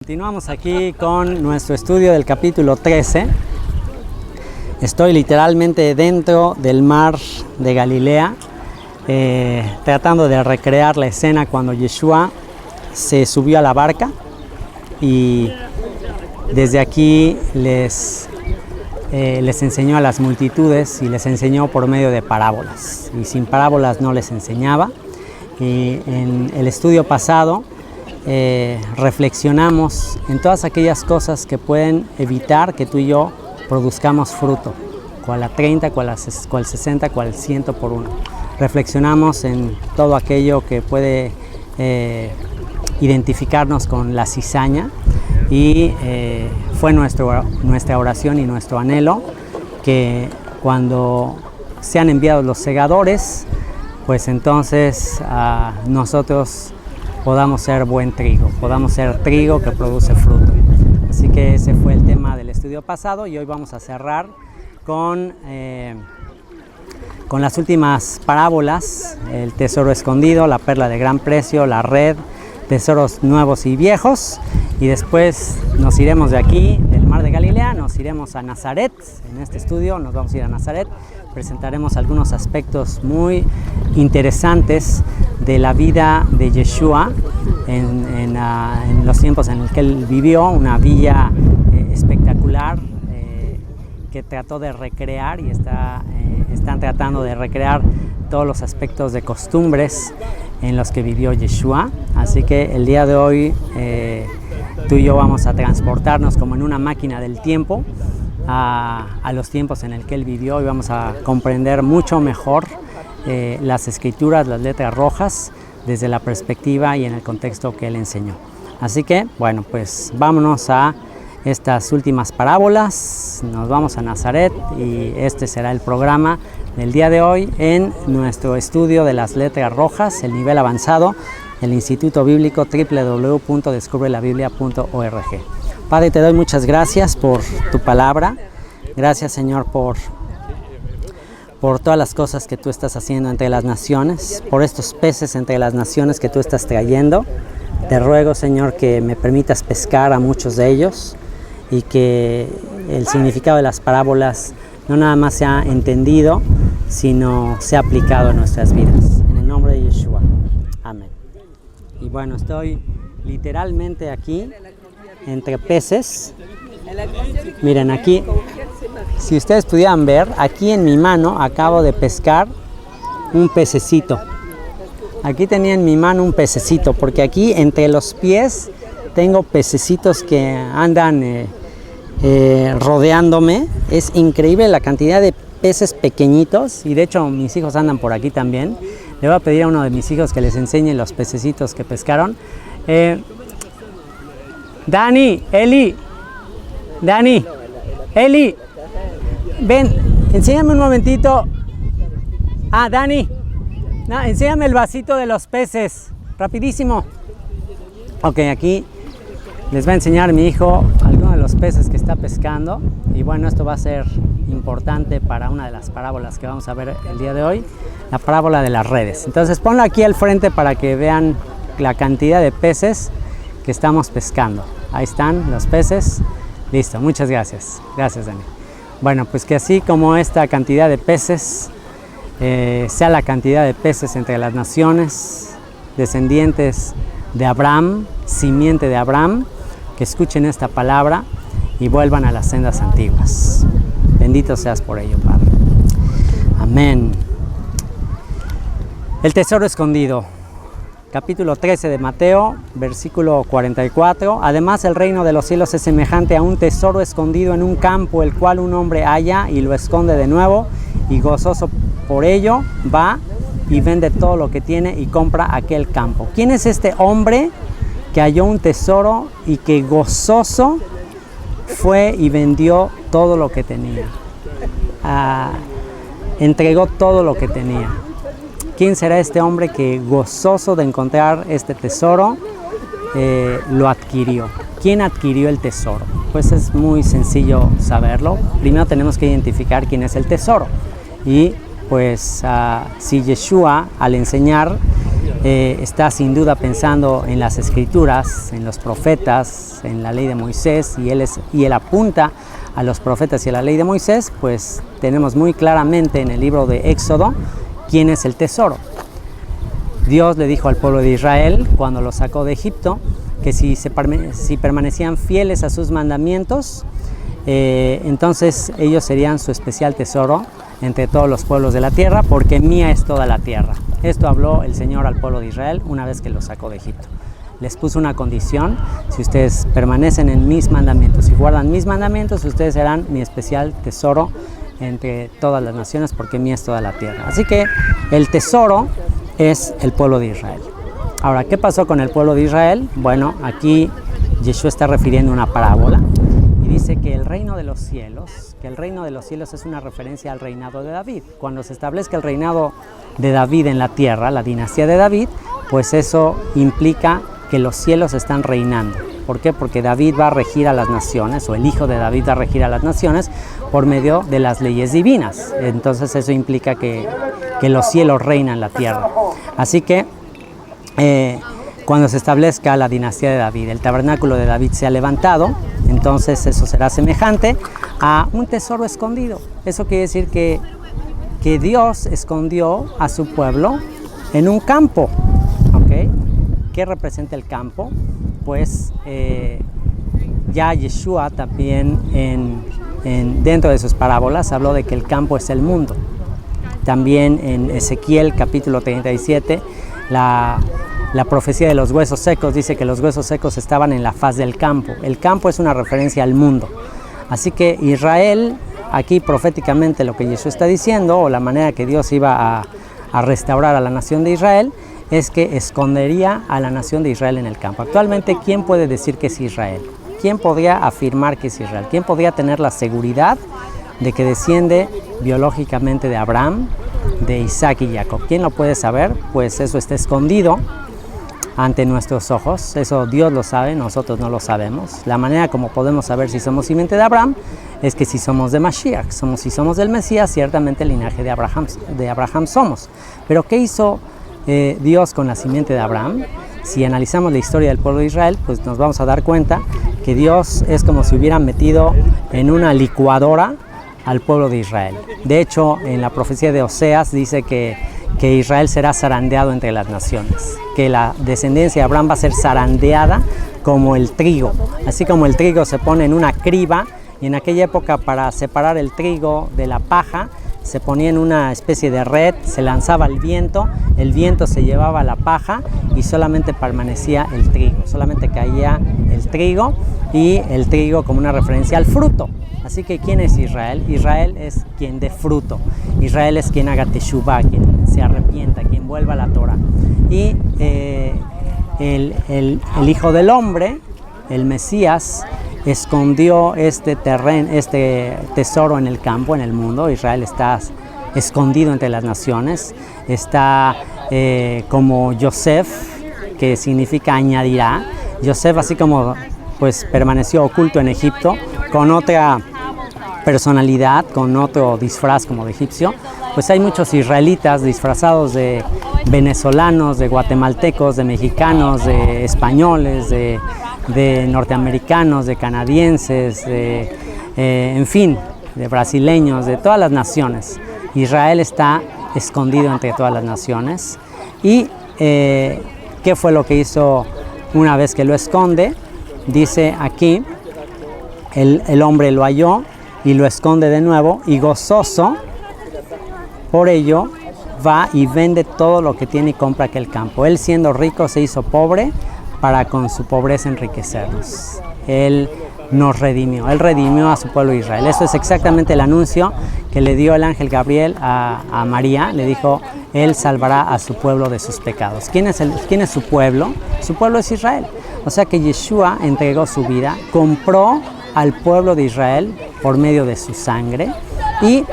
Continuamos aquí con nuestro estudio del capítulo 13. Estoy literalmente dentro del mar de Galilea, tratando de recrear la escena cuando Yeshua se subió a la barca y desde aquí les enseñó a las multitudes y les enseñó por medio de parábolas. Y sin parábolas no les enseñaba. Y en el estudio pasado reflexionamos en todas aquellas cosas que pueden evitar que tú y yo produzcamos fruto, cual a 30, cual 60, cual 100 por uno. Reflexionamos en todo aquello que puede identificarnos con la cizaña y fue nuestra oración y nuestro anhelo que cuando sean enviados los segadores, pues entonces nosotros podamos ser buen trigo, podamos ser trigo que produce fruto. Así que ese fue el tema del estudio pasado y hoy vamos a cerrar con las últimas parábolas: el tesoro escondido, la perla de gran precio, la red, tesoros nuevos y viejos. Y después nos iremos de aquí, del mar de Galilea, nos iremos a Nazaret. En este estudio nos vamos a ir a Nazaret. Presentaremos algunos aspectos muy interesantes de la vida de Yeshua en los tiempos en los que él vivió, una vida espectacular que trató de recrear y están tratando de recrear todos los aspectos de costumbres en los que vivió Yeshua. Así que el día de hoy tú y yo vamos a transportarnos como en una máquina del tiempo a los tiempos en el que él vivió y vamos a comprender mucho mejor las escrituras, las letras rojas, desde la perspectiva y en el contexto que él enseñó. Así que, bueno, pues vámonos a estas últimas parábolas, nos vamos a Nazaret y este será el programa del día de hoy en nuestro estudio de las letras rojas, el nivel avanzado, el Instituto Bíblico www.descubrelabiblia.org. Padre, te doy muchas gracias por tu palabra. Gracias, Señor, por todas las cosas que tú estás haciendo entre las naciones, por estos peces entre las naciones que tú estás trayendo. Te ruego, Señor, que me permitas pescar a muchos de ellos y que el significado de las parábolas no nada más sea entendido, sino sea aplicado en nuestras vidas. En el nombre de Yeshua. Amén. Y bueno, estoy literalmente aquí entre peces. Miren aquí, si ustedes pudieran ver, aquí en mi mano acabo de pescar un pececito. Aquí tenía en mi mano un pececito, porque aquí entre los pies tengo pececitos que andan rodeándome. Es increíble la cantidad de peces pequeñitos y de hecho mis hijos andan por aquí también. Le voy a pedir a uno de mis hijos que les enseñe los pececitos que pescaron. Dani, Eli, ven, enséñame un momentito. Dani, enséñame el vasito de los peces, rapidísimo. Ok, aquí les va a enseñar mi hijo algunos de los peces que está pescando. Y bueno, esto va a ser importante para una de las parábolas que vamos a ver el día de hoy, la parábola de las redes. Entonces ponlo aquí al frente para que vean la cantidad de peces que estamos pescando. Ahí están los peces. Listo, muchas gracias. Gracias, Dani. Bueno, pues que así como esta cantidad de peces sea la cantidad de peces entre las naciones, descendientes de Abraham, simiente de Abraham, que escuchen esta palabra y vuelvan a las sendas antiguas. Bendito seas por ello, Padre. Amén. El tesoro escondido. Capítulo 13 de Mateo, versículo 44. Además, el reino de los cielos es semejante a un tesoro escondido en un campo, el cual un hombre halla y lo esconde de nuevo, y gozoso por ello va y vende todo lo que tiene y compra aquel campo. ¿Quién es este hombre que halló un tesoro y que gozoso fue y vendió todo lo que tenía? Entregó todo lo que tenía. ¿Quién será este hombre que, gozoso de encontrar este tesoro, lo adquirió? ¿Quién adquirió el tesoro? Pues es muy sencillo saberlo. Primero tenemos que identificar quién es el tesoro. Y pues si Yeshua, al enseñar está sin duda pensando en las escrituras, en los profetas, en la ley de Moisés, y él apunta a los profetas y a la ley de Moisés, pues tenemos muy claramente en el libro de Éxodo quién es el tesoro. Dios le dijo al pueblo de Israel cuando lo sacó de Egipto que si permanecían fieles a sus mandamientos, entonces ellos serían su especial tesoro entre todos los pueblos de la tierra, porque mía es toda la tierra. Esto habló el Señor al pueblo de Israel una vez que lo sacó de Egipto. Les puso una condición: si ustedes permanecen en mis mandamientos y guardan mis mandamientos, ustedes serán mi especial tesoro entre todas las naciones, porque mía es toda la tierra. Así que el tesoro es el pueblo de Israel. Ahora, ¿qué pasó con el pueblo de Israel? Bueno, aquí Yeshua está refiriendo una parábola y dice que el reino de los cielos es una referencia al reinado de David. Cuando se establezca el reinado de David en la tierra, la dinastía de David, pues eso implica que los cielos están reinando. ¿Por qué? Porque David va a regir a las naciones, o el hijo de David va a regir a las naciones por medio de las leyes divinas. Entonces eso implica que los cielos reinan la tierra. Así que cuando se establezca la dinastía de David, el tabernáculo de David se ha levantado, entonces eso será semejante a un tesoro escondido. Eso quiere decir que Dios escondió a su pueblo en un campo. ¿Okay? ¿Qué representa el campo? Pues ya Yeshua también dentro de sus parábolas habló de que el campo es el mundo. También en Ezequiel capítulo 37, la profecía de los huesos secos dice que los huesos secos estaban en la faz del campo. El campo es una referencia al mundo. Así que Israel, aquí proféticamente lo que Yeshua está diciendo, o la manera que Dios iba a restaurar a la nación de Israel, es que escondería a la nación de Israel en el campo. Actualmente, ¿quién puede decir que es Israel? ¿Quién podría afirmar que es Israel? ¿Quién podría tener la seguridad de que desciende biológicamente de Abraham, de Isaac y Jacob? ¿Quién lo puede saber? Pues eso está escondido ante nuestros ojos. Eso Dios lo sabe, nosotros no lo sabemos. La manera como podemos saber si somos simiente de Abraham es que si somos de Mashiach, si somos del Mesías, ciertamente el linaje de Abraham somos. Pero ¿qué hizo Dios con la simiente de Abraham? Si analizamos la historia del pueblo de Israel, pues nos vamos a dar cuenta que Dios es como si hubiera metido en una licuadora al pueblo de Israel. De hecho, en la profecía de Oseas dice que Israel será zarandeado entre las naciones, que la descendencia de Abraham va a ser zarandeada como el trigo. Así como el trigo se pone en una criba, y en aquella época para separar el trigo de la paja se ponía en una especie de red, se lanzaba el viento se llevaba la paja y solamente permanecía el trigo, solamente caía el trigo, y el trigo como una referencia al fruto. Así que ¿quién es Israel? Israel es quien dé fruto. Israel es quien haga teshuvah, quien se arrepienta, quien vuelva a la Torah. Y el Hijo del Hombre, el Mesías, escondió este tesoro en el campo, en el mundo. Israel está escondido entre las naciones. Está como Yosef, que significa añadirá. Yosef, así como pues permaneció oculto en Egipto, con otra personalidad, con otro disfraz como de egipcio, pues hay muchos israelitas disfrazados de venezolanos, de guatemaltecos, de mexicanos, de españoles, de norteamericanos, de canadienses, en fin, de brasileños, de todas las naciones. Israel está escondido entre todas las naciones. ¿Y qué fue lo que hizo una vez que lo esconde? Dice aquí, el hombre lo halló y lo esconde de nuevo, y gozoso por ello va y vende todo lo que tiene y compra aquel campo. Él, siendo rico, se hizo pobre para con su pobreza enriquecernos. Él nos redimió, Él redimió a su pueblo Israel. Eso es exactamente el anuncio que le dio el ángel Gabriel a María. Le dijo, Él salvará a su pueblo de sus pecados. ¿Quién es su pueblo? Su pueblo es Israel. O sea que Yeshua entregó su vida, compró al pueblo de Israel por medio de su sangre, y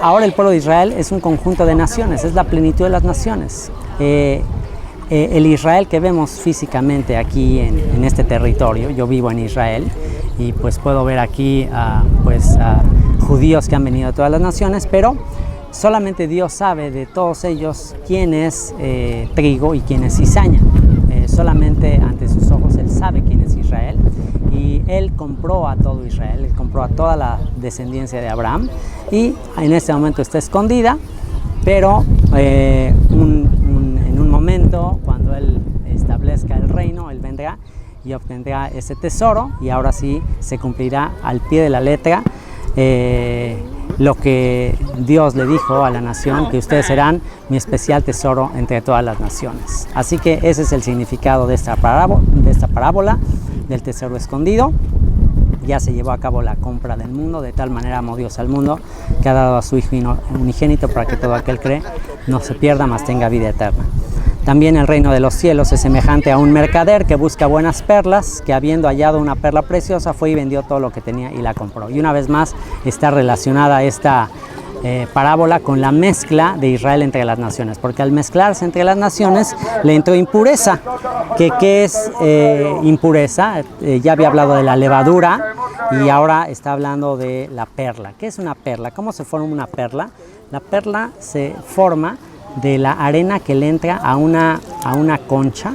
ahora el pueblo de Israel es un conjunto de naciones, es la plenitud de las naciones. El Israel que vemos físicamente aquí en este territorio, yo vivo en Israel y pues puedo ver aquí a judíos que han venido de todas las naciones, pero solamente Dios sabe de todos ellos quién es trigo y quién es cizaña. Solamente ante sus ojos Él sabe quién es Israel, y Él compró a todo Israel, Él compró a toda la descendencia de Abraham, y en este momento está escondida, pero en un momento, cuando Él establezca el reino, Él vendrá y obtendrá ese tesoro, y ahora sí se cumplirá al pie de la letra lo que Dios le dijo a la nación, que ustedes serán mi especial tesoro entre todas las naciones. Así que ese es el significado de esta parábola del tesoro escondido. Ya se llevó a cabo la compra del mundo, de tal manera amó Dios al mundo, que ha dado a su Hijo unigénito, para que todo aquel cree no se pierda, mas tenga vida eterna. También el reino de los cielos es semejante a un mercader que busca buenas perlas, que habiendo hallado una perla preciosa fue y vendió todo lo que tenía y la compró. Y una vez más está relacionada esta parábola con la mezcla de Israel entre las naciones, porque al mezclarse entre las naciones le entró impureza. ¿Qué es impureza? Ya había hablado de la levadura y ahora está hablando de la perla. ¿Qué es una perla? ¿Cómo se forma una perla? La perla se forma de la arena que le entra a una concha.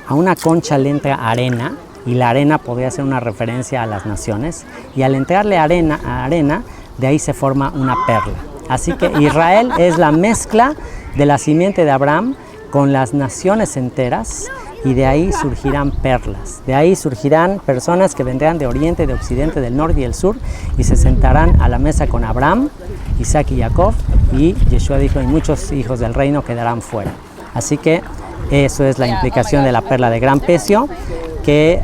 A una concha le entra arena, y la arena podría ser una referencia a las naciones, y al entrarle arena, de ahí se forma una perla. Así que Israel es la mezcla de la simiente de Abraham con las naciones enteras, y de ahí surgirán perlas. De ahí surgirán personas que vendrán de oriente, de occidente, del norte y del sur, y se sentarán a la mesa con Abraham, Isaac y Jacob, y Yeshua dijo, y muchos hijos del reino quedarán fuera. Así que eso es la implicación de la perla de gran precio, que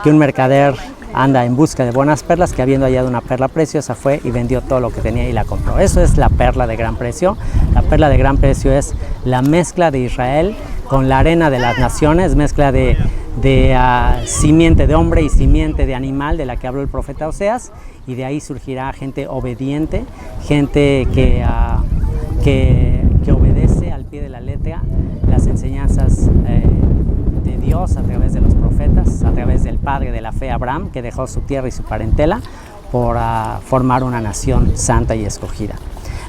un mercader anda en busca de buenas perlas, que habiendo hallado una perla preciosa fue y vendió todo lo que tenía y la compró. Eso es la perla de gran precio. La perla de gran precio es la mezcla de Israel con la arena de las naciones, mezcla de simiente de hombre y simiente de animal, de la que habló el profeta Oseas, y de ahí surgirá gente obediente, gente que obedece al pie de la letra las enseñanzas de Dios a través de los profetas, a través del padre de la fe Abraham, que dejó su tierra y su parentela por formar una nación santa y escogida.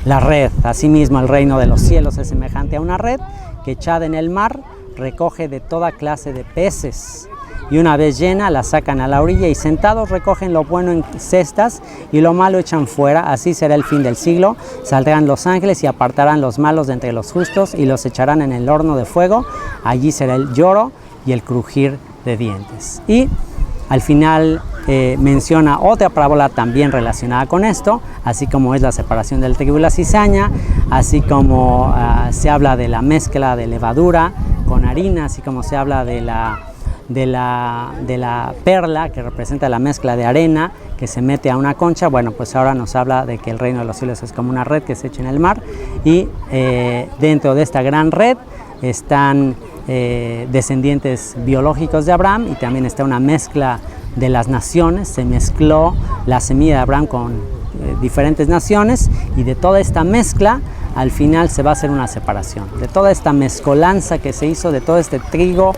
La red, asimismo el reino de los cielos es semejante a una red que echada en el mar recoge de toda clase de peces, y una vez llena la sacan a la orilla, y sentados recogen lo bueno en cestas y lo malo echan fuera. Así será el fin del siglo. Saldrán los ángeles y apartarán los malos de entre los justos y los echarán en el horno de fuego. Allí será el lloro y el crujir de dientes. Y al final menciona otra parábola también relacionada con esto, así como es la separación del trigo y la cizaña, así como se habla de la mezcla de levadura con harina, así como se habla de la perla, que representa la mezcla de arena que se mete a una concha. Bueno, pues ahora nos habla de que el reino de los cielos es como una red que se echa en el mar, y dentro de esta gran red están descendientes biológicos de Abraham, y también está una mezcla de las naciones. Se mezcló la semilla de Abraham con diferentes naciones, y de toda esta mezcla al final se va a hacer una separación. De toda esta mezcolanza que se hizo, de todo este trigo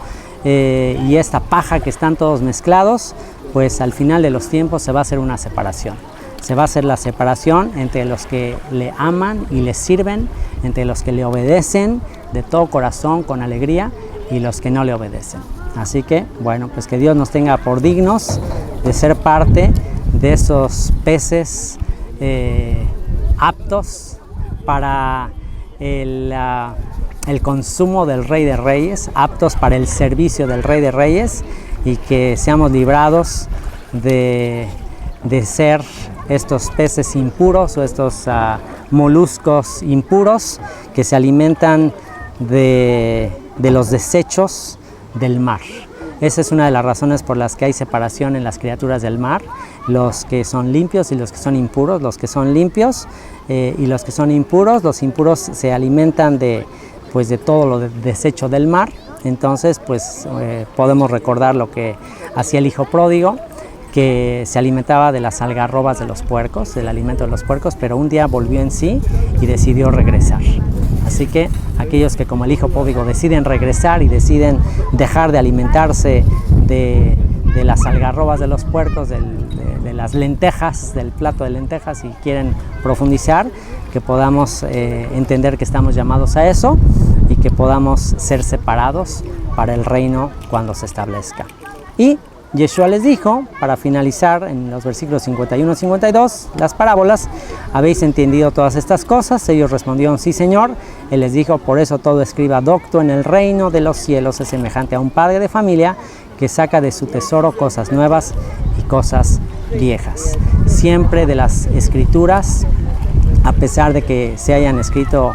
y esta paja que están todos mezclados, pues al final de los tiempos se va a hacer una separación. Se va a hacer la separación entre los que le aman y le sirven, entre los que le obedecen de todo corazón, con alegría, y los que no le obedecen. Así que, bueno, pues que Dios nos tenga por dignos de ser parte de esos peces aptos para el consumo del Rey de Reyes, aptos para el servicio del Rey de Reyes, y que seamos librados de ser estos peces impuros o estos moluscos impuros que se alimentan de los desechos del mar. Esa es una de las razones por las que hay separación en las criaturas del mar: los que son limpios y los que son impuros. Los que son limpios y los que son impuros, los impuros se alimentan de todo lo desecho del mar. Entonces, podemos recordar lo que hacía el hijo pródigo, que se alimentaba de las algarrobas de los puercos, del alimento de los puercos, pero un día volvió en sí y decidió regresar. Así que aquellos que, como el hijo pródigo, deciden regresar y deciden dejar de alimentarse de las algarrobas de los puercos, de las lentejas, del plato de lentejas, si quieren profundizar, que podamos entender que estamos llamados a eso y que podamos ser separados para el reino cuando se establezca. Y Yeshua les dijo, para finalizar en los versículos 51 y 52, las parábolas: ¿habéis entendido todas estas cosas? Ellos respondieron: sí, Señor. Él les dijo: por eso todo escriba docto en el reino de los cielos es semejante a un padre de familia que saca de su tesoro cosas nuevas y cosas viejas. Siempre de las escrituras, a pesar de que se hayan escrito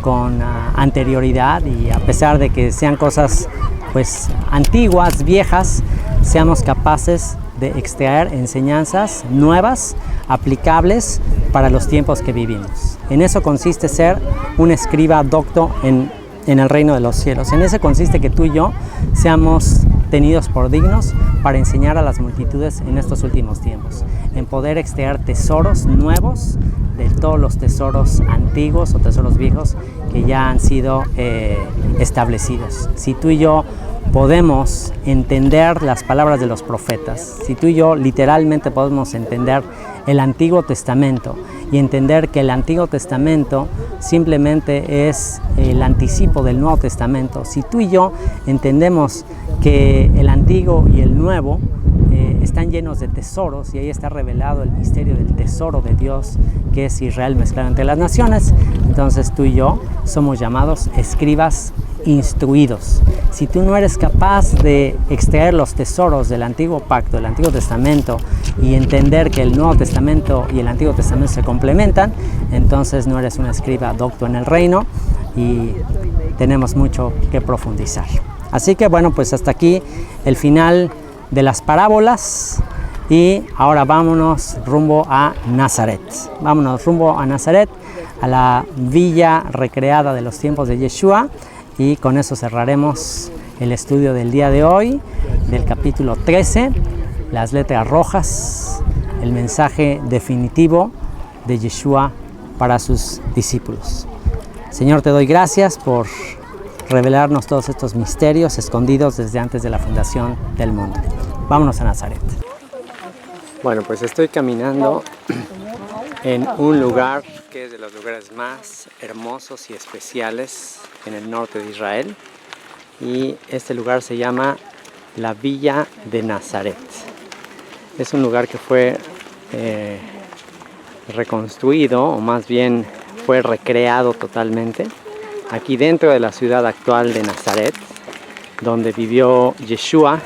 con anterioridad y a pesar de que sean cosas pues antiguas, viejas, seamos capaces de extraer enseñanzas nuevas, aplicables para los tiempos que vivimos. En eso consiste ser un escriba docto en el reino de los cielos. En eso consiste que tú y yo seamos tenidos por dignos para enseñar a las multitudes en estos últimos tiempos, en poder extraer tesoros nuevos de todos los tesoros antiguos o tesoros viejos que ya han sido establecidos. Si tú y yo podemos entender las palabras de los profetas, si tú y yo literalmente podemos entender el Antiguo Testamento y entender que el Antiguo Testamento simplemente es el anticipo del Nuevo Testamento, si tú y yo entendemos que el Antiguo y el Nuevo están llenos de tesoros y ahí está revelado el misterio del tesoro de Dios, que es Israel mezclado entre las naciones, entonces tú y yo somos llamados escribas instruidos. Si tú no eres capaz de extraer los tesoros del Antiguo Pacto, del Antiguo Testamento, y entender que el Nuevo Testamento y el Antiguo Testamento se complementan, entonces no eres un escriba docto en el reino y tenemos mucho que profundizar. Así que bueno, pues hasta aquí el final de las parábolas y ahora vámonos rumbo a Nazaret. Vámonos rumbo a Nazaret, a la villa recreada de los tiempos de Yeshua, y con eso cerraremos el estudio del día de hoy, del capítulo 13, las letras rojas, el mensaje definitivo de Yeshua para sus discípulos. Señor, te doy gracias por revelarnos todos estos misterios escondidos desde antes de la fundación del mundo. Vámonos a Nazaret. Bueno, pues estoy caminando en un lugar que es de los lugares más hermosos y especiales en el norte de Israel, y este lugar se llama la Villa de Nazaret. Es un lugar que fue reconstruido, o más bien fue recreado totalmente aquí dentro de la ciudad actual de Nazaret, donde vivió Yeshua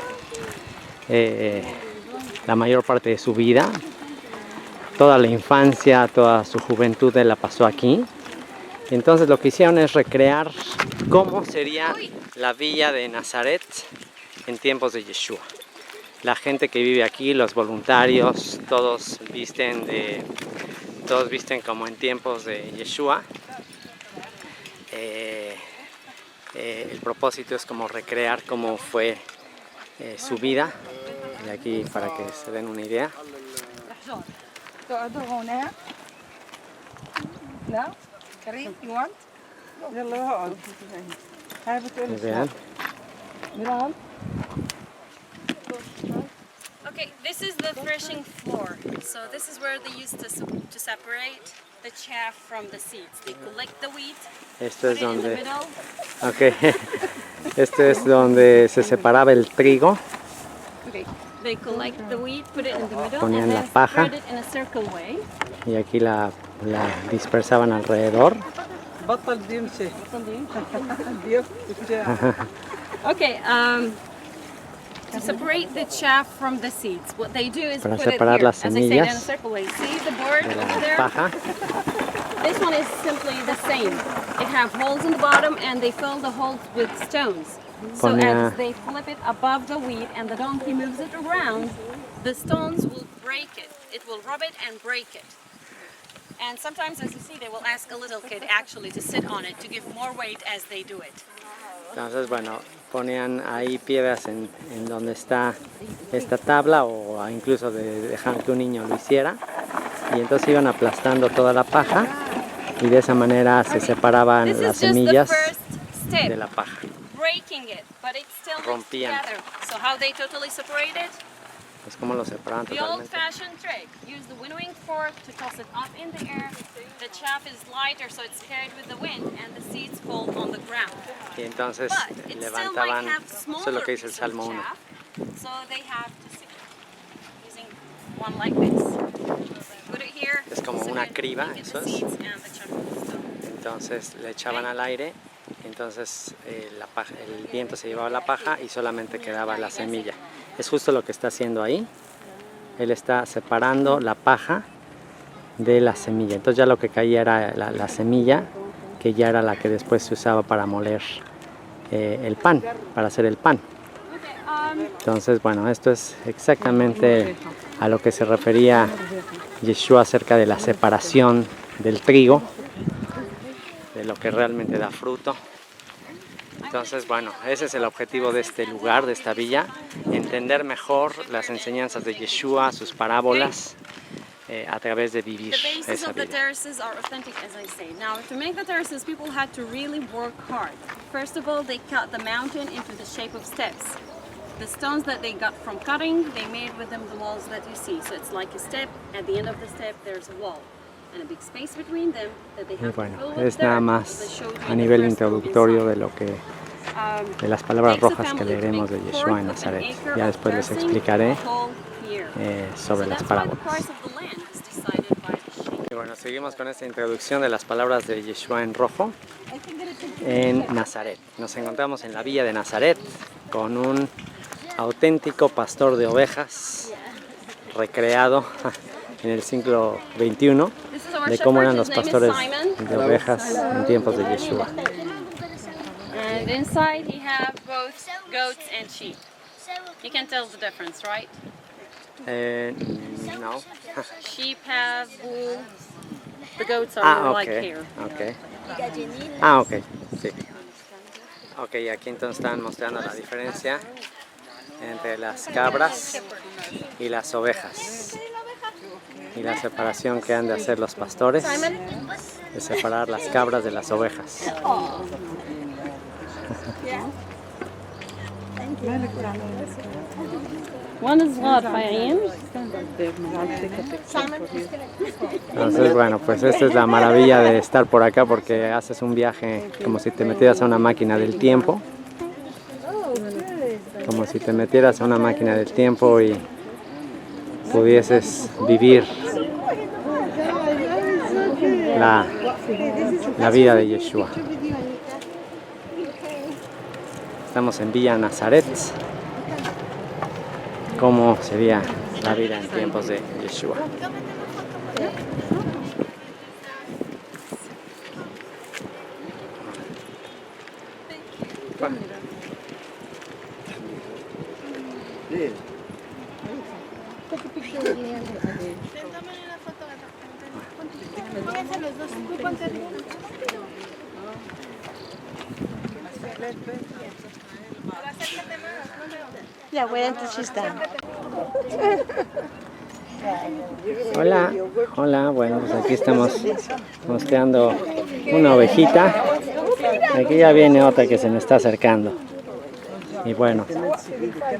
la mayor parte de su vida. Toda la infancia, toda su juventud él la pasó aquí. Entonces lo que hicieron es recrear cómo sería la villa de Nazaret en tiempos de Yeshua. La gente que vive aquí, los voluntarios, todos visten como en tiempos de Yeshua. El propósito es como recrear cómo fue su vida, y aquí para que se den una idea. Vean. Okay, this is the threshing floor. So this is where they used to separate the chaff from the seeds. They collect the wheat, Esto es put it in the donde, middle. okay. Esto es donde se separaba el trigo. Okay, they collect the wheat, put it in the middle, Ponían and la then paja. spread it in a circle way. Y aquí la dispersaban alrededor. Okay, to separate the chaff from the seeds, what they do is Para put it separar here, las as I said, in a semillas circle way. See the board de over la there? paja. This one is simply the same. It have holes in the bottom and they fill the holes with stones. So Ponía- as they flip it above the wheat and the donkey moves it around, the stones will break it. It will rub it and break it. And sometimes, as you see, they will ask a little kid actually to sit on it to give more weight as they do it. Entonces, bueno, ponían ahí piedras en donde está esta tabla, o incluso dejar que un niño lo hiciera, y entonces iban aplastando toda la paja y de esa manera se separaban This las is just the semillas first de step, la paja. breaking it, but it's still mixed Rompían. together. So how they totally separate it? Pues cómo lo separaban The totalmente. old-fashioned trick, use the winnowing fork to toss it up in the air. The chaff is lighter, so it's carried with the wind, and the seeds fall on the ground. Y entonces But it still might levantaban, have eso es smaller lo que dice el pieces of Salmo 1. chaff, so they have to sift using one like this. Put it here. Es como sift una it, criba, you get eso the es. seeds and the chaff will stone. Entonces le echaban al aire, entonces la paja, el viento se llevaba la paja y solamente quedaba la semilla. Es justo lo que está haciendo ahí. Él está separando la paja de la semilla. Entonces ya lo que caía era la semilla, que ya era la que después se usaba para moler el pan, para hacer el pan. Entonces, bueno, esto es exactamente a lo que se refería Yeshua acerca de la separación del trigo, de lo que realmente da fruto. Entonces, bueno, ese es el objetivo de este lugar, de esta villa, entender mejor las enseñanzas de Yeshua, sus parábolas, a través de vivir The bases esa of the vida. terraces are authentic, as I say. Now, to make the terraces, people had to really work hard. First of all, they cut the mountain into the shape of steps. The stones that they got from cutting, they made with them the walls that you see. So it's like a step. At the end of the step, there's a wall. And a big space between them that they Y have to bueno, fill with es nada dirt, más as I showed you a in the nivel first room introductorio inside. de lo que de las palabras Takes a rojas que family to leeremos de make Yeshua en 1/4 of an Nazaret. acre Ya of después les terracing explicaré a whole year. sobre So las that's why the parábolas. price of the land is decided by the shape. Y bueno, seguimos con esta introducción de las palabras de Yeshua en rojo en Nazaret. Nos encontramos en la villa de Nazaret con un auténtico pastor de ovejas recreado en el siglo XXI This is our de cómo shepherd. eran His los name is pastores Simon. de ovejas en tiempos de Yeshua. And inside he have both goats and sheep. You can tell the difference, right? No. Sheep have wool. The goats are more like hair. Ok. Ah, ok, sí. Ok, aquí entonces están mostrando la diferencia entre las cabras y las ovejas. Y la separación que han de hacer los pastores, de separar las cabras de las ovejas. One is رفيعين. Entonces, bueno, pues esta es la maravilla de estar por acá, porque haces un viaje como si te metieras a una máquina del tiempo. Como si te metieras a una máquina del tiempo y pudieses vivir la vida de Yeshua. Estamos en Villa Nazaret. ¿Cómo sería la vida en tiempos de Yeshua? Yeah, wait until she's done. Hola, hola, bueno, pues aquí estamos mostrando una ovejita. Aquí ya viene otra que se me está acercando. Y bueno,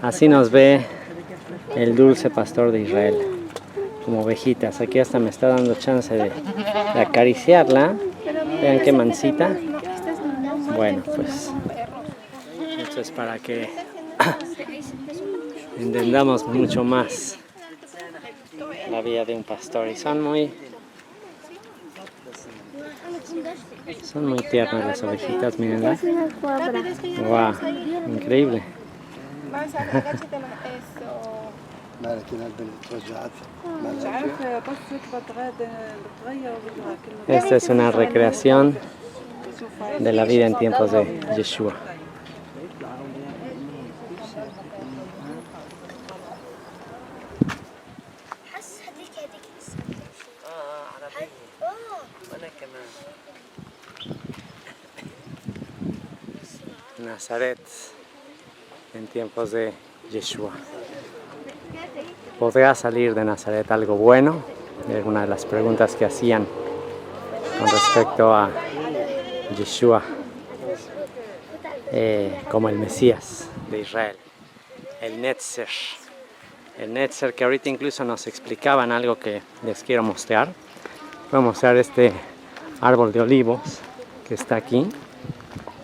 así nos ve el dulce pastor de Israel, como ovejitas. Aquí hasta me está dando chance de acariciarla. Vean qué mansita. Bueno, pues esto es para que entendamos mucho más la vida de un pastor. Y son muy tiernas las ovejitas, mírenla. Wow, increíble. Esta es una recreación de la vida en tiempos de Yeshua. Nazaret en tiempos de Yeshua. ¿Podrá salir de Nazaret algo bueno? Era una de las preguntas que hacían con respecto a Yeshua como el Mesías de Israel, el Netzer, el Netzer, que ahorita incluso nos explicaban algo que les quiero mostrar. Voy a mostrar este árbol de olivos que está aquí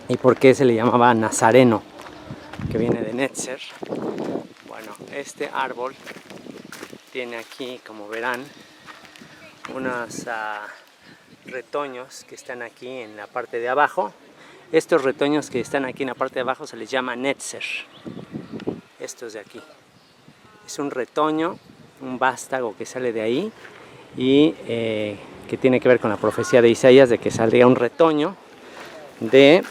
y por qué se le llamaba Nazareno, que viene de Netzer. Bueno, este árbol tiene aquí, como verán, unos retoños que están aquí en la parte de abajo. Estos retoños que están aquí en la parte de abajo se les llama Netzer. Estos de aquí. Es un retoño, un vástago que sale de ahí y que tiene que ver con la profecía de Isaías de que saldría un retoño de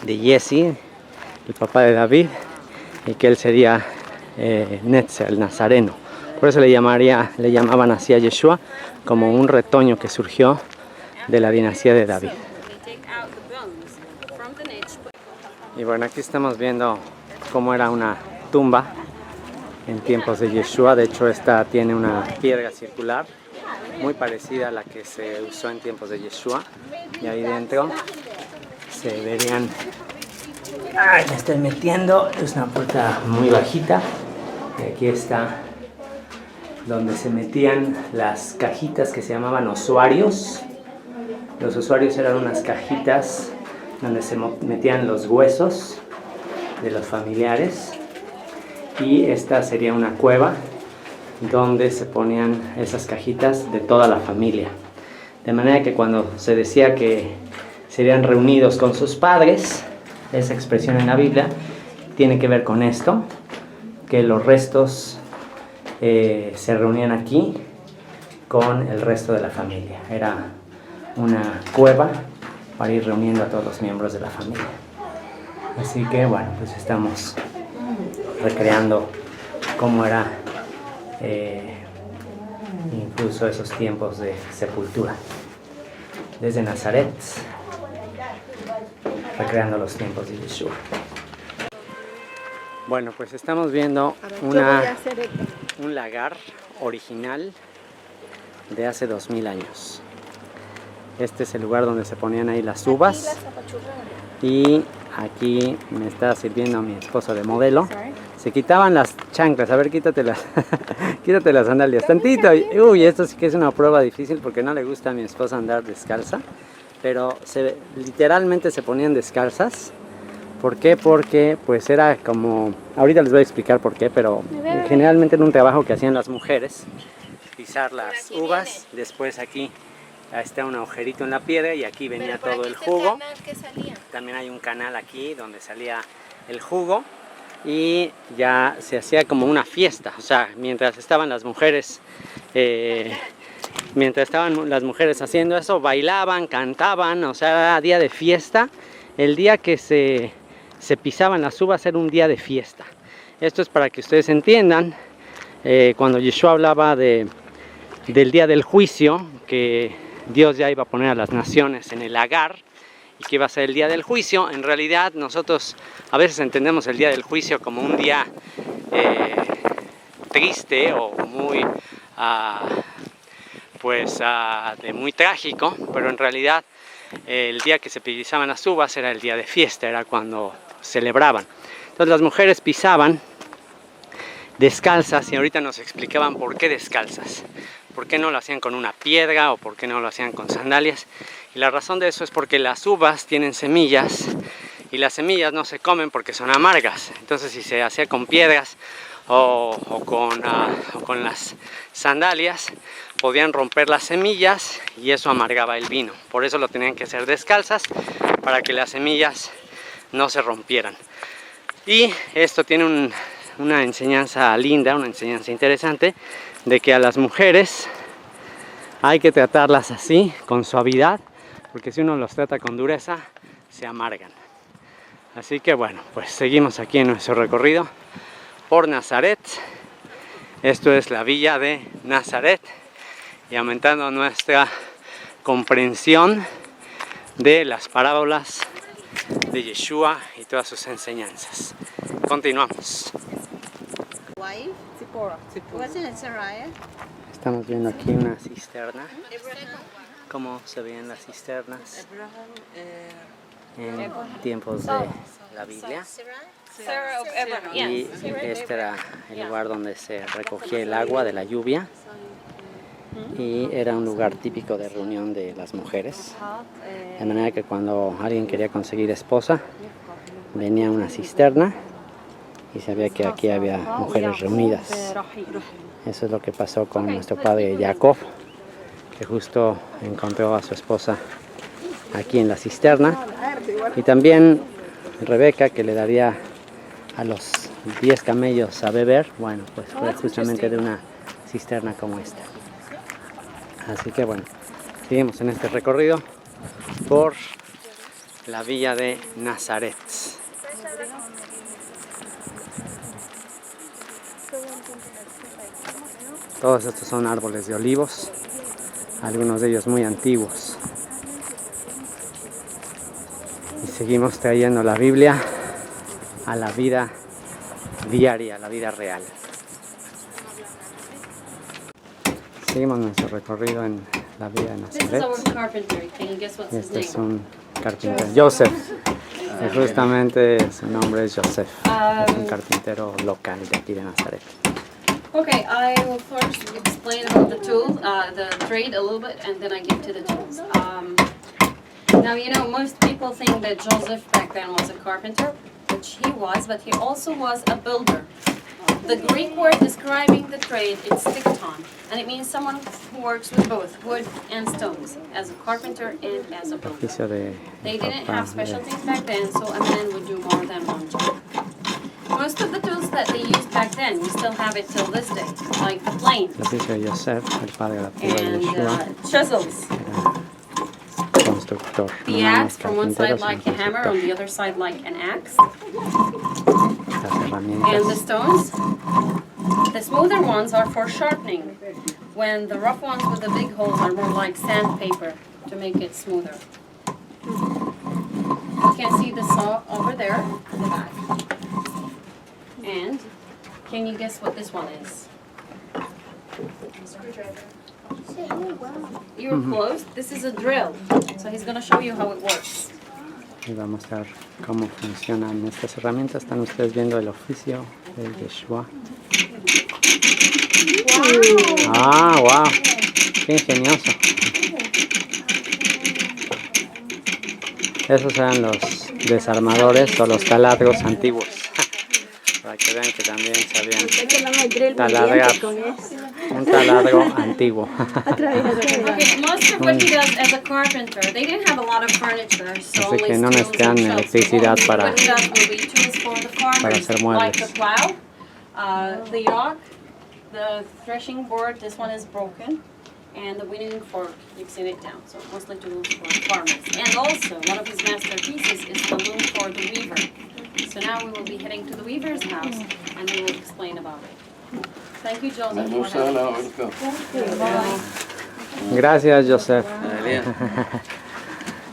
Jesse, el papá de David, y que él sería Netzer, el Nazareno. Por eso le llamaban así a Yeshua, como un retoño que surgió de la dinastía de David. Y bueno, aquí estamos viendo cómo era una tumba en tiempos de Yeshua. De hecho, esta tiene una piedra circular muy parecida a la que se usó en tiempos de Yeshua. Y ahí dentro se verían... ¡Ay, me estoy metiendo! Es una puerta muy bajita. Y aquí está donde se metían las cajitas que se llamaban osuarios. Los osuarios eran unas cajitas donde se metían los huesos de los familiares, y esta sería una cueva donde se ponían esas cajitas de toda la familia, de manera que cuando se decía que serían reunidos con sus padres, esa expresión en la Biblia tiene que ver con esto, que los restos se reunían aquí con el resto de la familia. Era una cueva para ir reuniendo a todos los miembros de la familia. Así que bueno, pues estamos recreando cómo era incluso esos tiempos de sepultura. Desde Nazaret, recreando los tiempos de Yeshua. Bueno, pues estamos viendo un lagar original de hace 2000 años. Este es el lugar donde se ponían ahí las uvas. Y aquí me está sirviendo mi esposo de modelo. Se quitaban las chanclas. A ver, quítate las sandalias. Tantito. Uy, esto sí que es una prueba difícil porque no le gusta a mi esposa andar descalza. Pero literalmente se ponían descalzas. ¿Por qué? Porque pues era como... Ahorita les voy a explicar por qué, pero generalmente era un trabajo que hacían las mujeres. Pisar las uvas. Después aquí está un agujerito en la piedra y aquí venía todo el jugo. También hay un canal aquí donde salía el jugo y ya se hacía como una fiesta. O sea, mientras estaban las mujeres haciendo eso, bailaban, cantaban, o sea, era día de fiesta. El día que se pisaban las uvas era un día de fiesta. Esto es para que ustedes entiendan, cuando Yeshua hablaba del día del juicio, que Dios ya iba a poner a las naciones en el lagar y que iba a ser el día del juicio. En realidad nosotros a veces entendemos el día del juicio como un día triste o muy de muy trágico, pero en realidad el día que se pisaban las uvas era el día de fiesta, era cuando celebraban. Entonces las mujeres pisaban descalzas y ahorita nos explicaban por qué descalzas. ¿Por qué no lo hacían con una piedra o por qué no lo hacían con sandalias? Y la razón de eso es porque las uvas tienen semillas y las semillas no se comen porque son amargas. Entonces si se hacía con piedras o con las sandalias, podían romper las semillas y eso amargaba el vino. Por eso lo tenían que hacer descalzas, para que las semillas no se rompieran. Y esto tiene una enseñanza linda, una enseñanza interesante, de que a las mujeres hay que tratarlas así, con suavidad, porque si uno los trata con dureza, se amargan. Así que bueno, pues seguimos aquí en nuestro recorrido por Nazaret. Esto es la villa de Nazaret, y aumentando nuestra comprensión de las parábolas de Yeshua y todas sus enseñanzas. Continuamos. Estamos viendo aquí una cisterna. ¿Cómo se veían las cisternas en tiempos de la Biblia? Sarah of Abraham. Y Yes. este era el lugar donde se recogía el agua de la lluvia. Y era un lugar típico de reunión de las mujeres. De manera que cuando alguien quería conseguir esposa, venía a una cisterna y sabía que aquí había mujeres reunidas. Eso es lo que pasó con nuestro padre Jacob, que justo encontró a su esposa aquí en la cisterna. Y también Rebeca, que le daría a los 10 camellos a beber, bueno, pues fue justamente de una cisterna como esta. Así que bueno, seguimos en este recorrido por la villa de Nazaret. Todos estos son árboles de olivos, algunos de ellos muy antiguos. Y seguimos trayendo la Biblia a la vida diaria, a la vida real. Seguimos nuestro recorrido en la villa de This is Nazaret. our carpenter. Can you guess what's his Este es name? un carpintero, Joseph. Y justamente su nombre es Joseph. Es un carpintero local de aquí de Nazaret. Okay, I will first explain about the tool, the trade a little bit, and then I get to the tools. Now, you know, most people think that Joseph back then was a carpenter, which he was, but he also was a builder. The Greek word describing the trade is stikton, and it means someone who works with both wood and stones, as a carpenter and as a builder. Oficio de They didn't papá, have special de- things back then, so a man would do more than one job. Most of the tools that they used back then, we still have it till this day, like the plane el oficio de Joseph, el padre adoptivo de and Yeshua, chisels. era constructor. The No nada más axe from one carpintero, side like sino a hammer, on constructor. the other side like an axe. Las And the herramientas. stones, the smoother ones are for sharpening, when the rough ones with the big holes are more like sandpaper to make it smoother. You can see the saw over there in the back. And can you guess what this one is? You're close. This is a drill. So he's going to show you how it works. Y va a mostrar cómo funcionan estas herramientas. Están ustedes viendo el oficio de Yeshua. ¡Ah, wow! ¡Qué ingenioso! Esos eran los desarmadores o los taladros antiguos. Para que vean que también sabían taladrar. Un taladro antiguo. Okay, most of what he does as a carpenter, they didn't have a lot of furniture, so Así only que no stools necesitan and shelves. electricidad So para- what he does will be tools for the farmers, hacer muebles. like the plow, the yoke, the threshing board. This one is broken, and the winnowing fork. You've seen it down. So mostly tools for farmers. And also one of his masterpieces is the loom for the weaver. So now we will be heading to the weaver's house, and we will explain about it. Thank you, Joseph. for having us. Gracias, Joseph.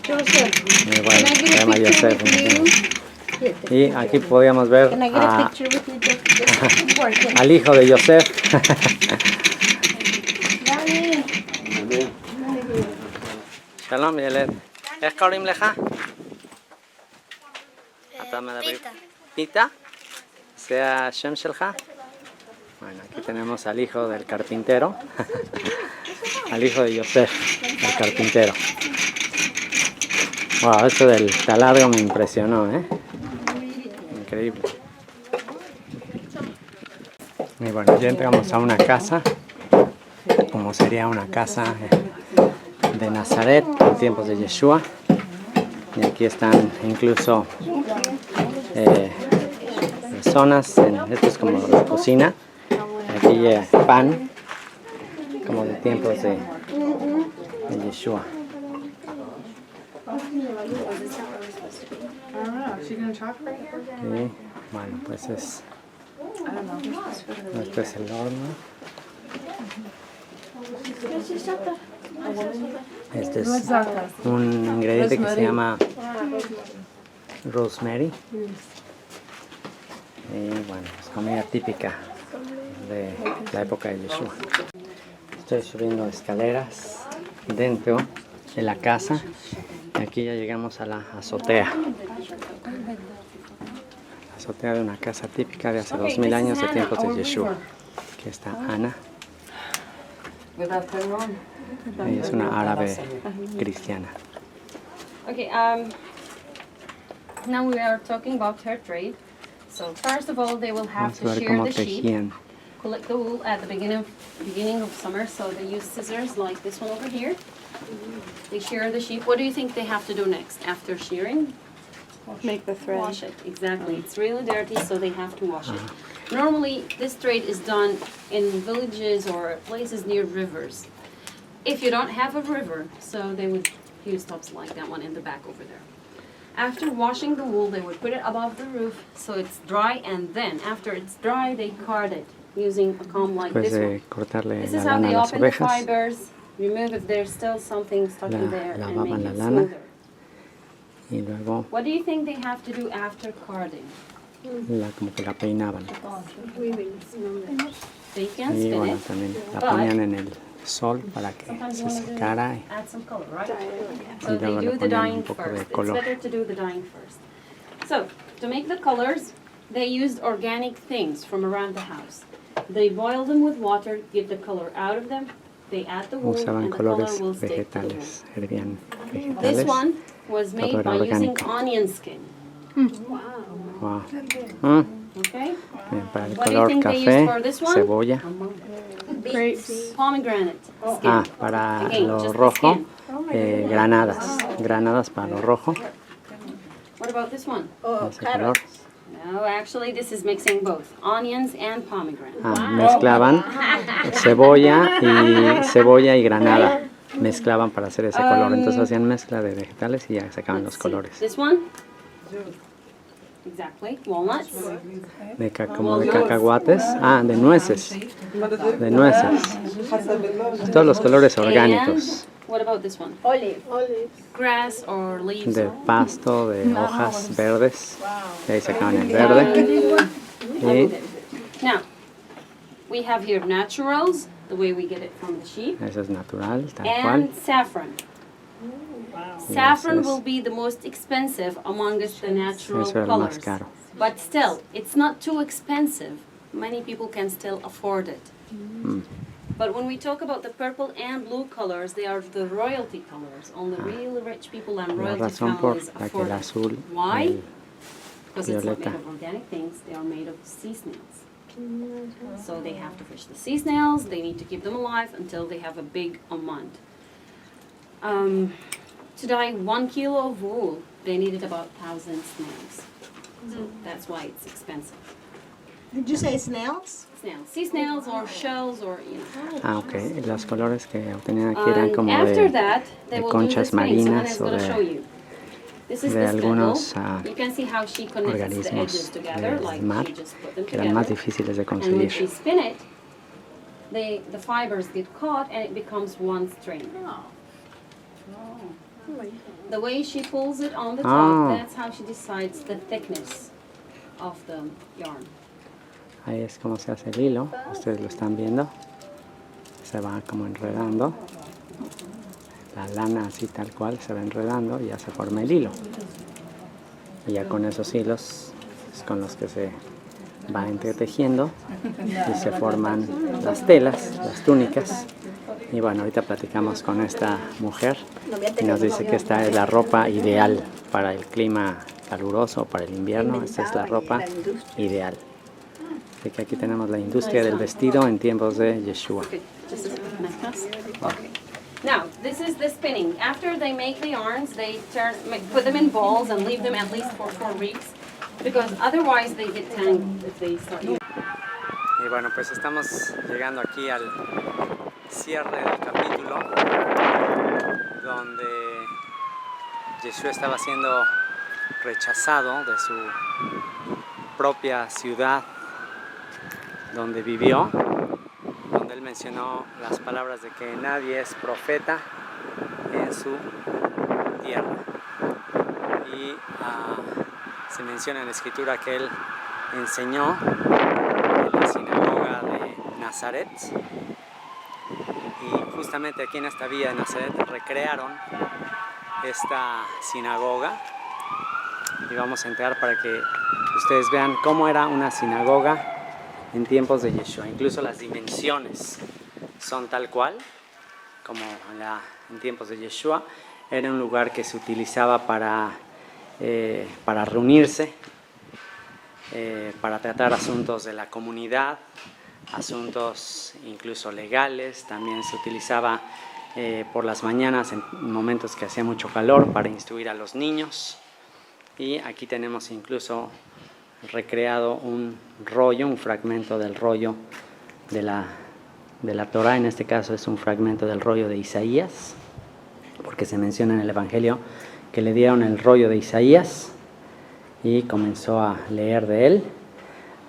Joseph, Y bueno, can I se get a llama picture Joseph. with you? Y aquí podíamos ver Can I get a a- picture with you? This is working. al hijo de Joseph. Daddy. שלום ילד. איך קוראים לך? אתה מדבר? פיתה. ¿Ese השם שלך? Bueno, aquí tenemos al hijo del carpintero. Al hijo de Joseph, el carpintero. Wow, esto del taladro me impresionó, ¿eh? Increíble. Y bueno, ya entramos a una casa, como sería una casa de Nazaret en tiempos de Yeshua. Y aquí están incluso personas, esto es como la cocina. Aquí hay pan, como de tiempos de Yeshua. Y bueno, pues es, esto es el horno. Este es un ingrediente que se llama rosemary. Y bueno, es comida típica de la época de Yeshua. Estoy subiendo escaleras dentro de la casa. Y aquí ya llegamos a la azotea. La azotea de una casa típica de hace Okay, 2000 this años is de Hannah, tiempos de our Yeshua. weaver. Aquí está Ana. Without her on. Ella es una árabe cristiana. Okay, now we are talking about her trade. So first of all, they will have Vamos a to ver shear cómo the sheep, tejían. collect the wool at the beginning of summer. So they use scissors like this one over here. They shear the sheep. What do you think they have to do next after shearing? Make the thread. Wash it, exactly. It's really dirty, so they have to wash it. Normally, this trade is done in villages or places near rivers. If you don't have a river, so they would use tubs like that one in the back over there. After washing the wool, they would put it above the roof so it's dry, and then after it's dry, they card it using a comb like Después this de one. cortarle This la is how lana they a las open the ovejas, fibers, remove if there's still something stuck in there, and lavaban make la it lana. smoother. y luego What do you think they have to do after carding? como que la peinaban. They can Y spin bueno, it. también la but ponían en el sol para que sometimes se you want to secara. add some color, right? Y So they luego do le the ponían dyeing un poco de first. It's color. better to do the dyeing first. So, to make the colors, they used organic things from around the house. They boil them with water, get the color out of them. They add the wool, Usaban and the color colores will stick to the wool. vegetales, hervían This vegetales. one was Todo made era by using orgánico. onion skin. Wow. Okay? Bien, para el What do you color think they used café, for this one? cebolla. Grapes. Pomegranate skin. Ah, para Again, lo just the rojo, skin. granadas. Granadas para lo rojo. What about this one? Ese color. No, actually, this is mixing both onions and pomegranate. Ah, mezclaban cebolla y granada. Mezclaban para hacer ese color. Entonces hacían mezcla de vegetales y ya sacaban los Let's see. colores. This one? Exactly. Walnuts. Como de cacahuates. Ah, de nueces. De nueces. Todos los colores orgánicos. And what about this one? Olive. Grass or leaves. De pasto, de hojas verdes. De ahí sacaban el verde. Y Now, we have here naturals, the way we get it from the sheep, eso es natural, tal cual. and saffron. Saffron Yes, yes. will be the most expensive amongst the natural Eso es lo más colors. caro. But still, it's not too expensive. Many people can still afford it. But when we talk about the purple and blue colors, they are the royalty colors. Only really rich people and La royalty razón por families la que afford el it. azul, Why? el Because it's not violeta. made of organic things, they are made of sea snails. So they have to fish the sea snails, they need to keep them alive until they have a big amount. To dye 1 kilo of wool, they needed about 1,000 snails. So that's why it's expensive. Did you say snails? Snails, sea snails or shells or, you know. Ah, ok. Los colores que obtenían aquí eran And como after de that, they de will do conchas this thing. Someone marinas is o going to de- show you. This is de the spindle. algunos You can see how she connects the edges organismos together, del like mar she just put them que eran más together. difíciles de And when she conseguir. spin it, the fibers get caught and it becomes one string. The way she pulls it on the top, Oh. that's how she decides the thickness of the yarn. Ahí es como se hace el hilo. Ustedes lo están viendo. Se va como enredando. La lana así tal cual se va enredando y ya se forma el hilo. Y ya con esos hilos es con los que se va entretejiendo y se forman las telas, las túnicas. Y bueno, ahorita platicamos con esta mujer y nos dice que esta es la ropa ideal para el clima caluroso, para el invierno. Esta es la ropa ideal. Así que aquí tenemos la industria del vestido en tiempos de Yeshua. Okay, just a second. Okay. Now, this is the spinning. After they make the yarns, they put them in balls and leave them at least for 4 weeks, because otherwise they get tangled if they start using. Y bueno, pues estamos llegando aquí al cierre del capítulo donde Yeshua estaba siendo rechazado de su propia ciudad donde vivió, donde él mencionó las palabras de que nadie es profeta en su tierra. Y se menciona en la escritura que él enseñó en la sinagoga de Nazaret. Y justamente aquí en esta villa de Nazaret recrearon esta sinagoga. Y vamos a entrar para que ustedes vean cómo era una sinagoga en tiempos de Yeshua. Incluso las dimensiones son tal cual como en tiempos de Yeshua. Era un lugar que se utilizaba para reunirse, para tratar asuntos de la comunidad, asuntos incluso legales. También se utilizaba por las mañanas en momentos que hacía mucho calor para instruir a los niños. Y aquí tenemos incluso recreado un rollo, un fragmento del rollo de la Torá. En este caso es un fragmento del rollo de Isaías, porque se menciona en el Evangelio que le dieron el rollo de Isaías y comenzó a leer de él.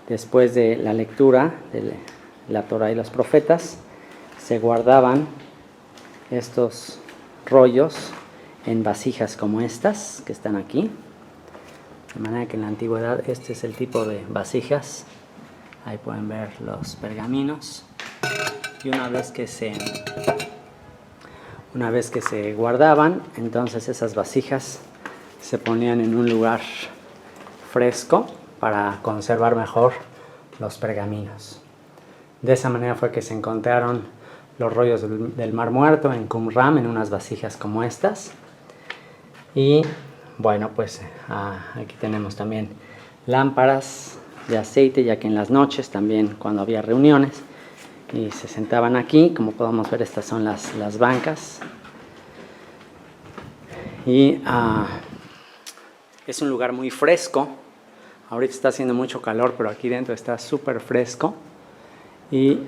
Después de la lectura de la Torá y los profetas, se guardaban estos rollos en vasijas como estas que están aquí. De manera que en la antigüedad este es el tipo de vasijas. Ahí pueden ver los pergaminos. Y una vez que se guardaban, entonces esas vasijas se ponían en un lugar fresco para conservar mejor los pergaminos. De esa manera fue que se encontraron los rollos del Mar Muerto en Qumran, en unas vasijas como estas. Y bueno, pues aquí tenemos también lámparas de aceite, ya que en las noches también, cuando había reuniones y se sentaban aquí, como podemos ver, estas son las bancas. Y es un lugar muy fresco. Ahorita está haciendo mucho calor, pero aquí dentro está súper fresco. Y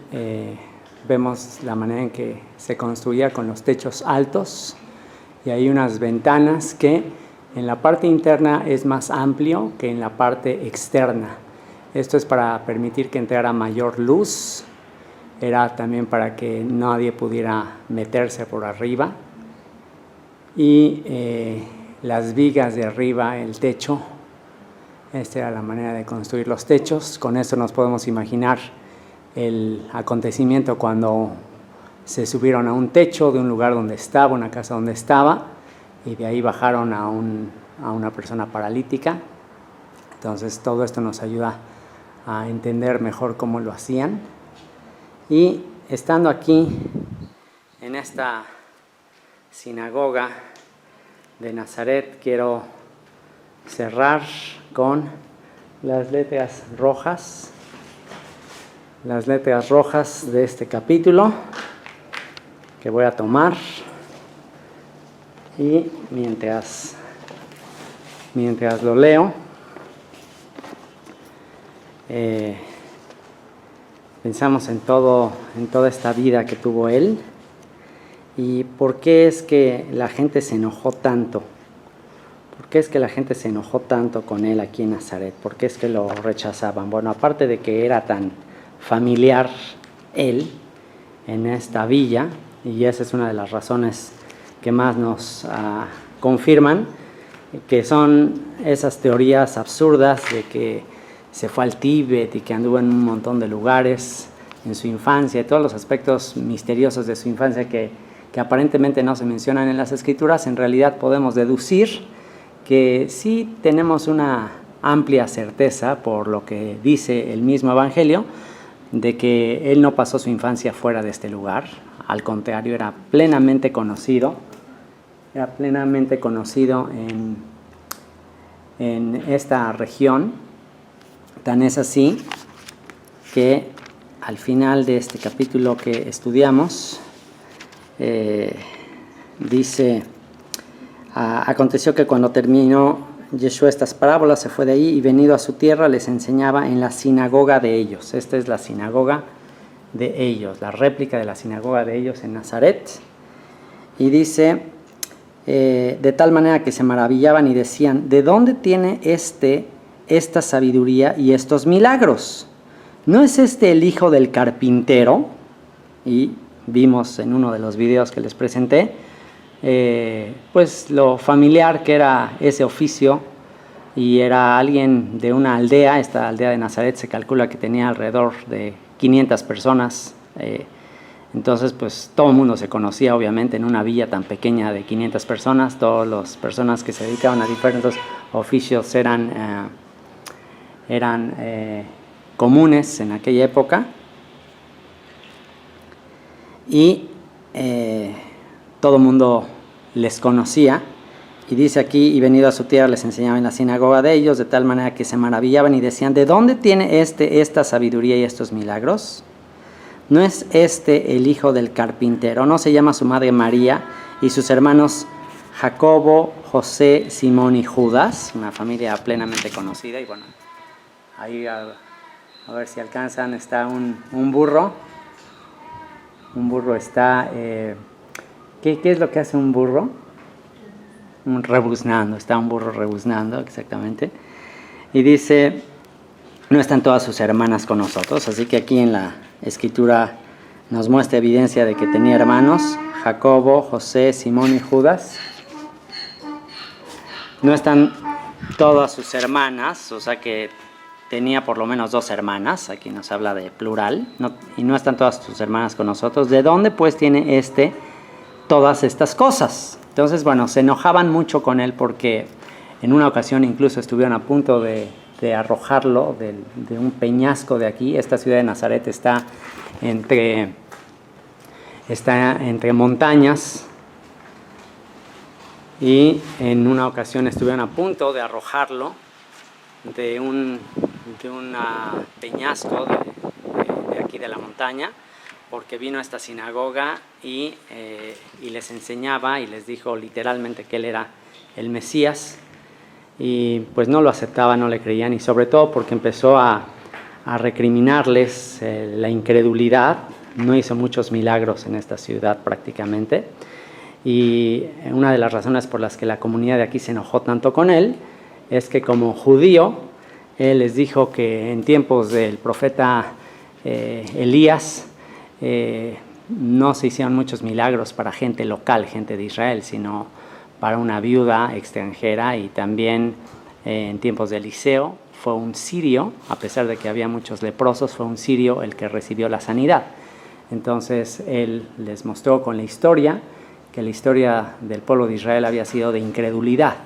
vemos la manera en que se construía con los techos altos. Y hay unas ventanas que en la parte interna es más amplio que en la parte externa. Esto es para permitir que entrara mayor luz. Era también para que nadie pudiera meterse por arriba. Y las vigas de arriba, el techo. Esta era la manera de construir los techos. Con esto nos podemos imaginar el acontecimiento cuando se subieron a un techo de un lugar donde estaba, una casa donde estaba, y de ahí bajaron a una persona paralítica. Entonces todo esto nos ayuda a entender mejor cómo lo hacían. Y estando aquí en esta sinagoga de Nazaret, quiero cerrar con las letras rojas de este capítulo que voy a tomar. Y mientras lo leo, pensamos en toda esta vida que tuvo él y por qué es que la gente se enojó tanto. ¿Por qué es que la gente se enojó tanto con él aquí en Nazaret? ¿Por qué es que lo rechazaban? Bueno, aparte de que era tan familiar él en esta villa, y esa es una de las razones que más nos confirman, que son esas teorías absurdas de que se fue al Tíbet y que anduvo en un montón de lugares en su infancia, y todos los aspectos misteriosos de su infancia que aparentemente no se mencionan en las Escrituras. En realidad podemos deducir que sí tenemos una amplia certeza, por lo que dice el mismo Evangelio, de que él no pasó su infancia fuera de este lugar. Al contrario, era plenamente conocido en esta región. Tan es así que al final de este capítulo que estudiamos, dice: aconteció que cuando terminó Yeshua estas parábolas, se fue de ahí y venido a su tierra les enseñaba en la sinagoga de ellos. Esta es la sinagoga de ellos, la réplica de la sinagoga de ellos en Nazaret. Y dice, de tal manera que se maravillaban y decían: ¿de dónde tiene esta sabiduría y estos milagros? ¿No es este el hijo del carpintero? Y vimos en uno de los videos que les presenté, pues lo familiar que era ese oficio, y era alguien de una aldea. Esta aldea de Nazaret se calcula que tenía alrededor de 500 personas, entonces pues todo el mundo se conocía, obviamente, en una villa tan pequeña de 500 personas. Todas las personas que se dedicaban a diferentes oficios eran eran comunes en aquella época. Y todo el mundo les conocía. Y dice aquí, y venido a su tierra les enseñaba en la sinagoga de ellos, de tal manera que se maravillaban y decían, ¿de dónde tiene esta sabiduría y estos milagros? ¿No es este el hijo del carpintero? ¿No se llama su madre María y sus hermanos Jacobo, José, Simón y Judas? Una familia plenamente conocida. Y bueno, ahí a ver si alcanzan, está un burro. Un burro está... ¿qué es lo que hace un burro? Rebuznando, está un burro rebuznando, exactamente. Y dice, no están todas sus hermanas con nosotros, así que aquí en la escritura nos muestra evidencia de que tenía hermanos, Jacobo, José, Simón y Judas. No están todas sus hermanas, o sea que tenía por lo menos 2 hermanas, aquí nos habla de plural, y no están todas sus hermanas con nosotros. ¿De dónde pues tiene todas estas cosas? Entonces, bueno, se enojaban mucho con él porque en una ocasión incluso estuvieron a punto de arrojarlo de un peñasco de aquí. Esta ciudad de Nazaret está entre montañas, y en una ocasión estuvieron a punto de arrojarlo de un peñasco de aquí de la montaña, porque vino a esta sinagoga y les enseñaba y les dijo literalmente que él era el Mesías, y pues no lo aceptaban, no le creían, y sobre todo porque empezó a recriminarles la incredulidad. No hizo muchos milagros en esta ciudad prácticamente, y una de las razones por las que la comunidad de aquí se enojó tanto con él es que como judío él les dijo que en tiempos del profeta Elías no se hicieron muchos milagros para gente local, gente de Israel, sino para una viuda extranjera, y también en tiempos de Eliseo fue un sirio, a pesar de que había muchos leprosos, fue un sirio el que recibió la sanidad. Entonces él les mostró con la historia que la historia del pueblo de Israel había sido de incredulidad,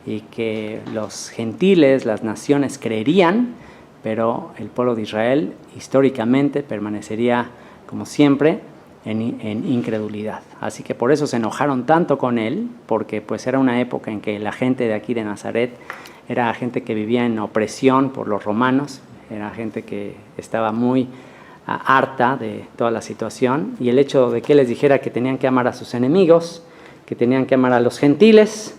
y que los gentiles, las naciones creerían, pero el pueblo de Israel históricamente permanecería como siempre en incredulidad. Así que por eso se enojaron tanto con él, porque pues era una época en que la gente de aquí de Nazaret era gente que vivía en opresión por los romanos, era gente que estaba muy harta de toda la situación, y el hecho de que les dijera que tenían que amar a sus enemigos, que tenían que amar a los gentiles,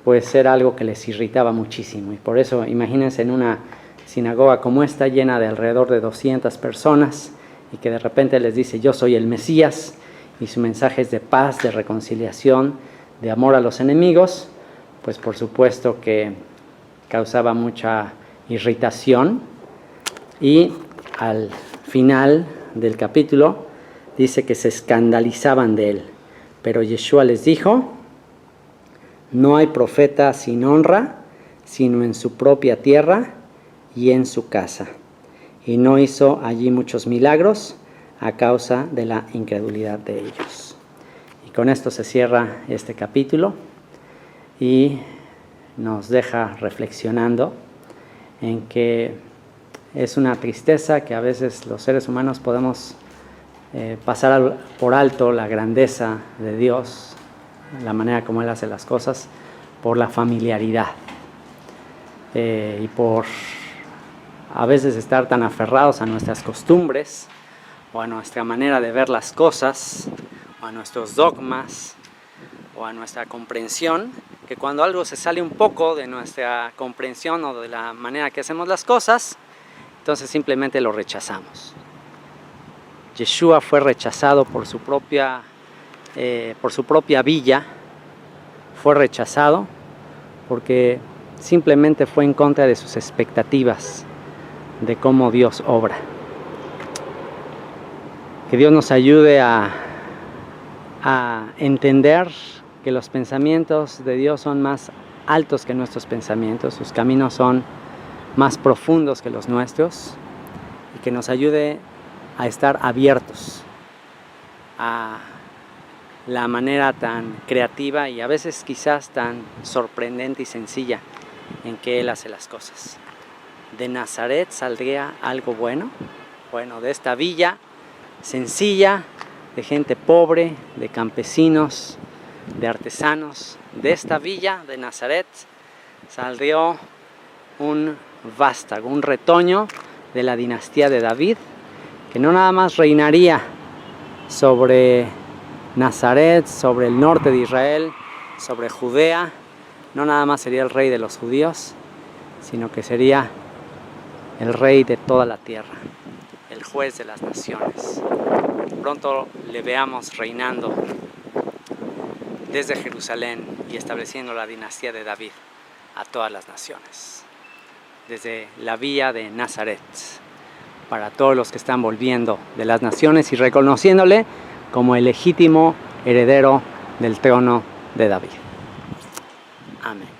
pues era algo que les irritaba muchísimo. Y por eso imagínense en una sinagoga como esta, llena de alrededor de 200 personas, y que de repente les dice yo soy el Mesías, y su mensaje es de paz, de reconciliación, de amor a los enemigos, pues por supuesto que causaba mucha irritación. Y al final del capítulo dice que se escandalizaban de él, pero Yeshua les dijo, no hay profeta sin honra, sino en su propia tierra y en su casa. Y no hizo allí muchos milagros a causa de la incredulidad de ellos. Y con esto se cierra este capítulo y nos deja reflexionando en que es una tristeza que a veces los seres humanos podemos pasar por alto la grandeza de Dios, la manera como Él hace las cosas, por la familiaridad y por a veces estar tan aferrados a nuestras costumbres o a nuestra manera de ver las cosas o a nuestros dogmas o a nuestra comprensión, que cuando algo se sale un poco de nuestra comprensión o de la manera que hacemos las cosas, entonces simplemente lo rechazamos. Yeshua fue rechazado por su propia villa, fue rechazado porque simplemente fue en contra de sus expectativas de cómo Dios obra. Que Dios nos ayude a entender que los pensamientos de Dios son más altos que nuestros pensamientos, sus caminos son más profundos que los nuestros, y que nos ayude a estar abiertos a la manera tan creativa y a veces quizás tan sorprendente y sencilla en que Él hace las cosas. de Nazaret saldría algo bueno. Bueno, de esta villa sencilla, de gente pobre, de campesinos, de artesanos, de esta villa de Nazaret saldría un vástago, un retoño de la dinastía de David, que no nada más reinaría sobre Nazaret, sobre el norte de Israel, sobre Judea, no nada más sería el rey de los judíos, sino que sería el rey de toda la tierra, el juez de las naciones. Pronto le veamos reinando desde Jerusalén y estableciendo la dinastía de David a todas las naciones, desde la villa de Nazaret, para todos los que están volviendo de las naciones y reconociéndole como el legítimo heredero del trono de David. Amén.